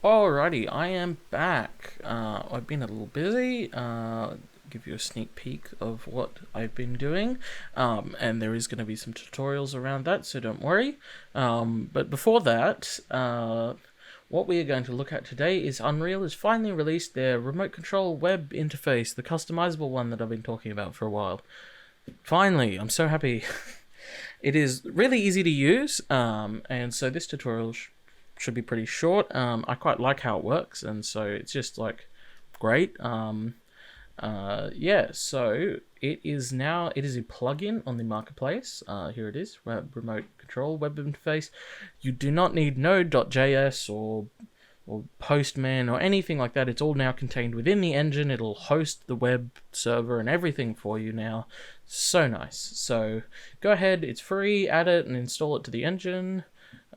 Alrighty, I am back. I've been a little busy. Give you a sneak peek of what I've been doing, and there is going to be some tutorials around that, so don't worry. But before that, what we are going to look at today is Unreal has finally released their remote control web interface, the customizable one that I've been talking about for a while. Finally, I'm so happy. It is really easy to use, and so this tutorial should be pretty short. I quite like how it works, and so it's just like great. Yeah, so it is a plugin on the marketplace. Here it is, remote control web interface. You do not need Node.js or Postman or anything like that. It's all now contained within the engine. It'll host the web server and everything for you now. So nice. So go ahead, it's free, add it and install it to the engine.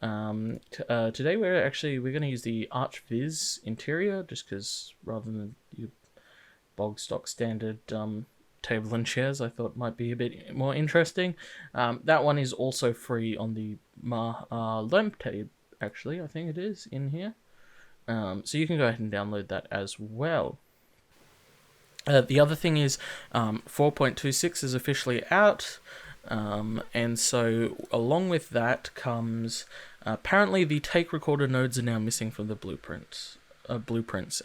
Today we're going to use the ArchViz interior, just because rather than your bog stock standard table and chairs, I thought might be a bit more interesting. That one is also free on the Lemp tab, actually, I think it is in here. So you can go ahead and download that as well. The other thing is 4.26 is officially out, and so along with that comes apparently the take recorder nodes are now missing from the blueprints,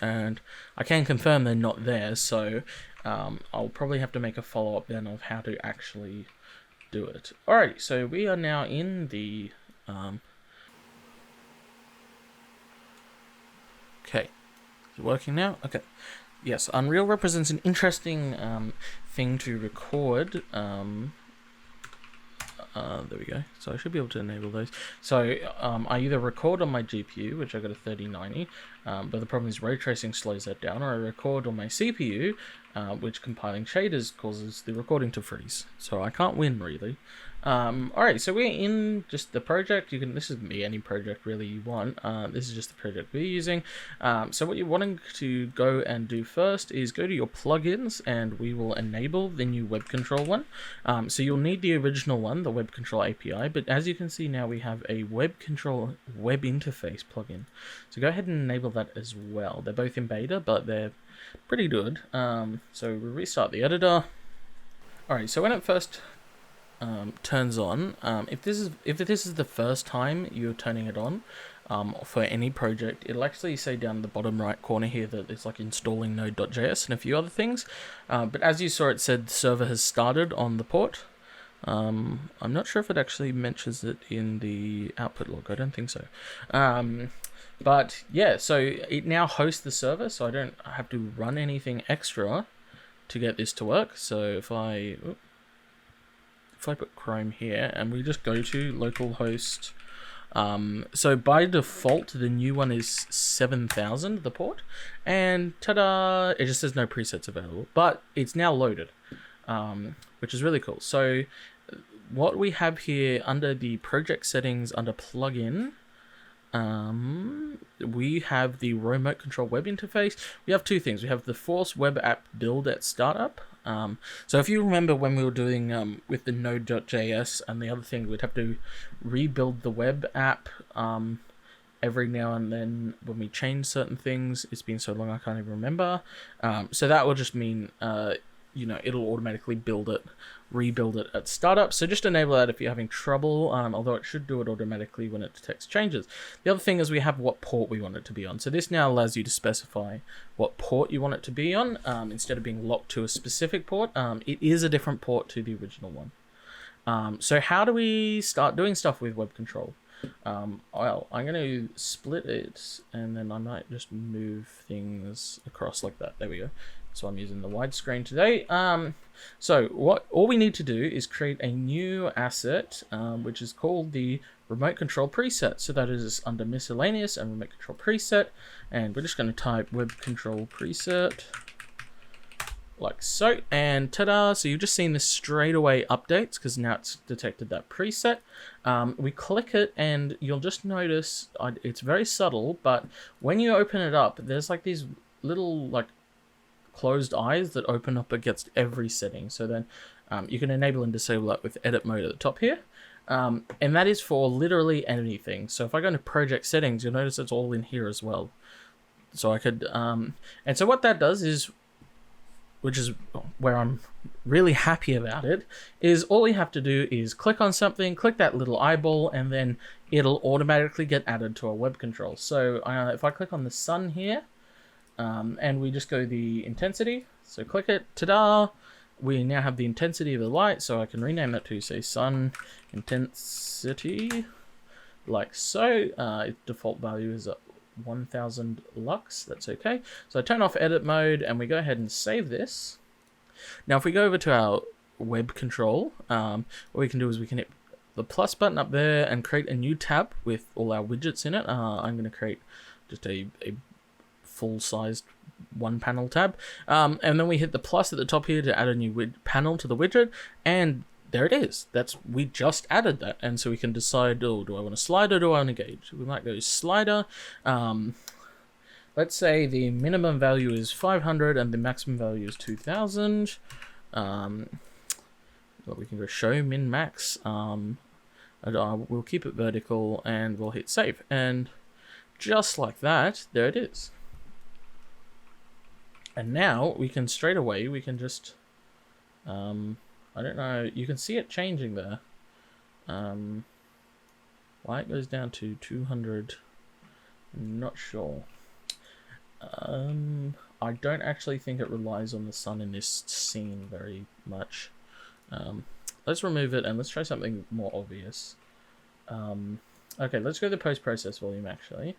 and I can confirm they're not there, so I'll probably have to make a follow-up then of how to actually do it. Alright, so we are now in the okay, is it working now? Okay. Yes, Unreal represents an interesting thing to record. There we go. So I should be able to enable those. So I either record on my GPU, which I got a 3090, but the problem is ray tracing slows that down, or I record on my CPU, which compiling shaders causes the recording to freeze. So I can't win, really. Alright, so we're in just the project. This is any project really you want. This is just the project we're using. So what you're wanting to go and do first is go to your plugins, and we will enable the new web control one. So you'll need the original one, the web control API, but as you can see now we have a web control web interface plugin. So go ahead and enable that as well. They're both in beta, but they're pretty good. So we'll restart the editor. Alright, so when it first turns on, if this is the first time you're turning it on for any project, it'll actually say down the bottom right corner here that it's like installing Node.js and a few other things, but as you saw, it said server has started on the port. I'm not sure if it actually mentions it in the output log. I don't think so. But yeah, so it now hosts the server, so I don't have to run anything extra to get this to work. So if I put Chrome here and we just go to localhost, so by default the new one is 7000, the port, and ta-da, it just says no presets available, but it's now loaded, which is really cool. So what we have here under the project settings, under plugin, we have the remote control web interface. We have two things. We have the force web app build at startup. So if you remember when we were doing with the Node.js and the other thing, we'd have to rebuild the web app every now and then when we change certain things. It's been so long I can't even remember. So that will just mean it'll automatically rebuild it at startup. So just enable that if you're having trouble, although it should do it automatically when it detects changes. The other thing is we have what port we want it to be on. So this now allows you to specify what port you want it to be on, instead of being locked to a specific port. It is a different port to the original one. So how do we start doing stuff with web control? Well, I'm going to split it, and then I might just move things across like that. There we go. So I'm using the widescreen today. So all we need to do is create a new asset, which is called the remote control preset. So that is under miscellaneous and remote control preset, and we're just going to type web control preset like so, and ta-da. So you've just seen this straight away updates because now it's detected that preset. We click it and you'll just notice it's very subtle, but when you open it up, there's like these little like closed eyes that open up against every setting. So then you can enable and disable that with edit mode at the top here. And that is for literally anything. So if I go into project settings, you'll notice it's all in here as well. So I could, and so what that does is, which is where I'm really happy about it, is all you have to do is click on something, click that little eyeball, and then it'll automatically get added to our web control. So if I click on the sun here, and we just go the intensity, so click it, ta-da, we now have the intensity of the light, so I can rename that to, say, sun intensity, like so. Its default value is 1000 lux, that's okay. So I turn off edit mode and we go ahead and save this. Now if we go over to our web control, what we can do is we can hit the plus button up there and create a new tab with all our widgets in it. I'm going to create just a full-sized one panel tab, and then we hit the plus at the top here to add a new panel to the widget, and there it is. We just added that, and so we can decide, oh, do I want a slider or do I want a gauge? We might go slider. Let's say the minimum value is 500 and the maximum value is 2000. Well, we can go show min max. We'll keep it vertical and we'll hit save, and just like that, there it is. And now we can straight away, we can just, I don't know, you can see it changing there. Why it goes down to 200, I'm not sure. I don't actually think it relies on the sun in this scene very much. Let's remove it and let's try something more obvious. Okay, let's go to post-process volume actually.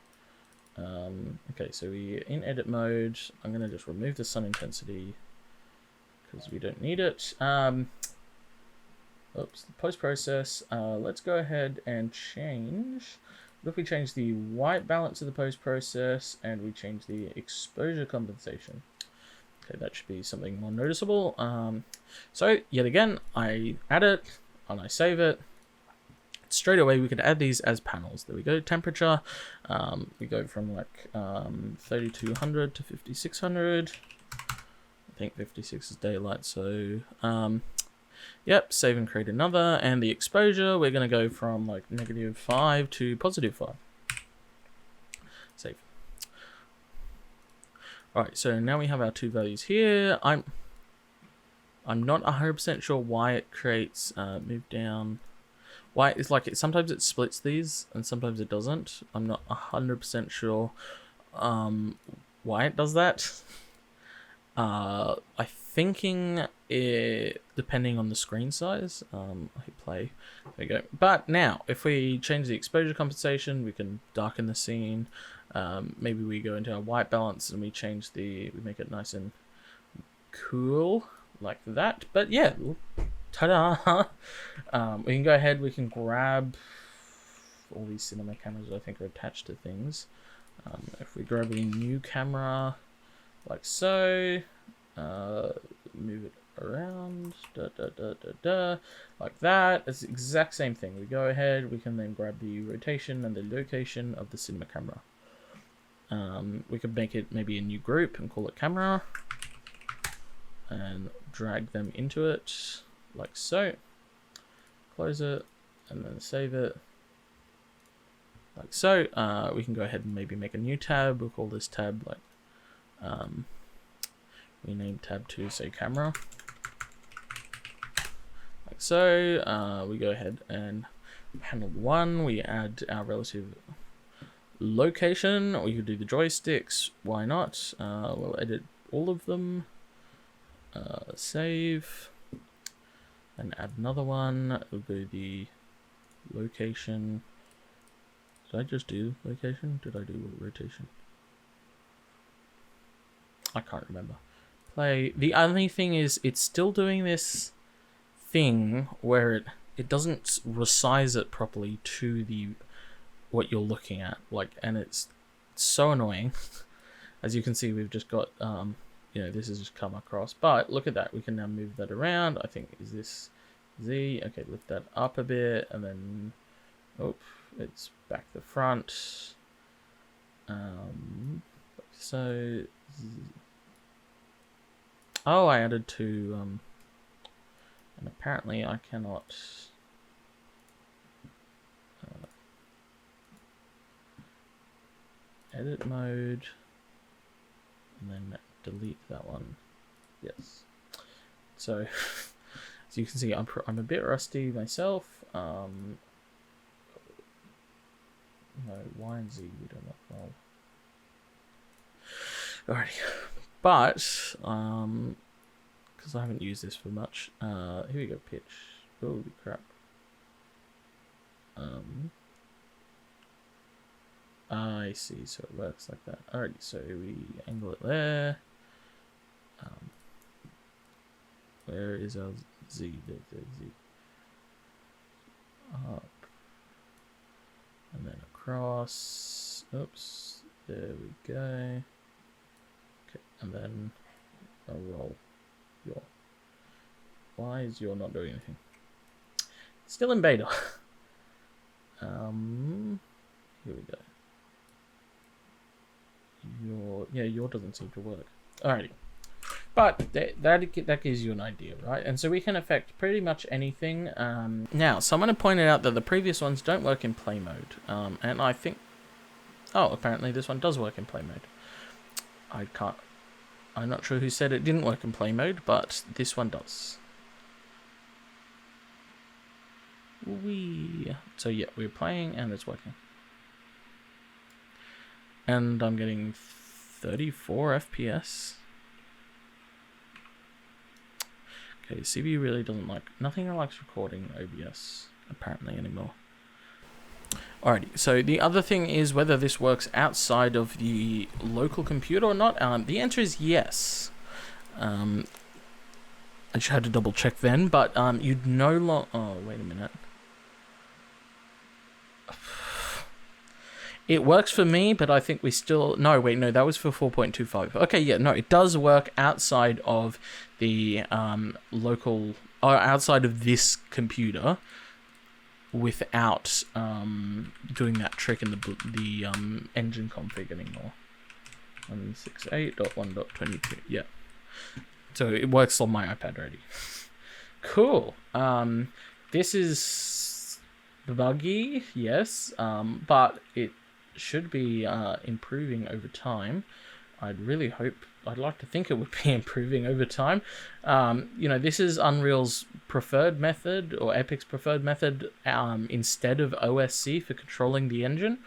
Okay, so we're in edit mode. I'm going to just remove the sun intensity because we don't need it. Oops, post-process. Let's go ahead and change. What if we change the white balance of the post-process and we change the exposure compensation? Okay, that should be something more noticeable. So, yet again, I add it and I save it. Straight away we could add these as panels. There we go. Temperature, we go from like 3200 to 5600. I think 56 is daylight, so yep, save and create another. And the exposure, we're going to go from like -5 to +5. Save. Alright, so now we have our two values here. I'm not 100% sure why it creates move down. Why it's like sometimes it splits these and sometimes it doesn't. I'm not 100% sure why it does that. I'm thinking it depending on the screen size. I hit play. There we go. But now, if we change the exposure compensation, we can darken the scene. Maybe we go into our white balance and we make it nice and cool like that. But yeah. Ta-da! We can go ahead, we can grab all these cinema cameras I think are attached to things. If we grab a new camera, like so, move it around, like that. It's the exact same thing. We go ahead, we can then grab the rotation and the location of the cinema camera. We could make it maybe a new group and call it camera, and drag them into it. Like so, close it, and then save it, like so. We can go ahead and maybe make a new tab. We'll call this tab like, rename tab to say camera, like so. We go ahead and panel 1, we add our relative location. We could do the joysticks, why not? We'll edit all of them, save. And add another one. We'll go the location. Did I just do location? Did I do rotation? I can't remember. Play. The only thing is, it's still doing this thing where it doesn't resize it properly to what you're looking at. Like, and it's so annoying. As you can see, we've just got this has just come across, but look at that, we can now move that around. I think, is this Z? Okay, lift that up a bit, and then it's back to front. So I added two, and apparently I cannot edit mode, and then delete that one. Yes. So, as you can see, I'm a bit rusty myself. No, Y and Z we don't know. Alrighty, but because I haven't used this for much. Here we go. Pitch. Holy crap. I see. So it works like that. Alrighty, so we angle it there. Where is our Z? There's Z. Up. And then across. Oops. There we go. Okay, and then a roll. Your. Why is your not doing anything? Still in beta. Here we go. Your doesn't seem to work. Alrighty. But that gives you an idea, right? And so we can affect pretty much anything. Now, someone had pointed out that the previous ones don't work in play mode. And I think... Oh, apparently this one does work in play mode. I'm not sure who said it didn't work in play mode, but this one does. So yeah, we're playing and it's working. And I'm getting 34 FPS. Okay, CPU really doesn't like... Nothing likes recording OBS, apparently, anymore. Alrighty, so the other thing is whether this works outside of the local computer or not. The answer is yes. I just had to double check then, but you'd no longer... Oh, wait a minute. It works for me, but I think we still... No, wait, no, that was for 4.25. Okay, yeah, no, it does work outside of the local... Or outside of this computer without doing that trick in the engine config anymore. 168.1.22, yeah. So it works on my iPad already. Cool. This is buggy, yes, but it should be improving over time. I'd like to think it would be improving over time. This is Unreal's preferred method, or Epic's preferred method, instead of OSC for controlling the engine.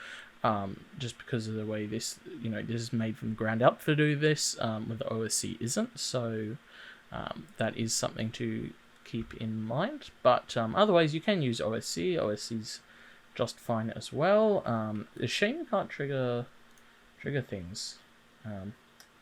Just because of the way this is made from the ground up to do this, where the OSC isn't. So that is something to keep in mind. But otherwise, you can use OSC. OSC's just fine as well. It's a shame you can't trigger things.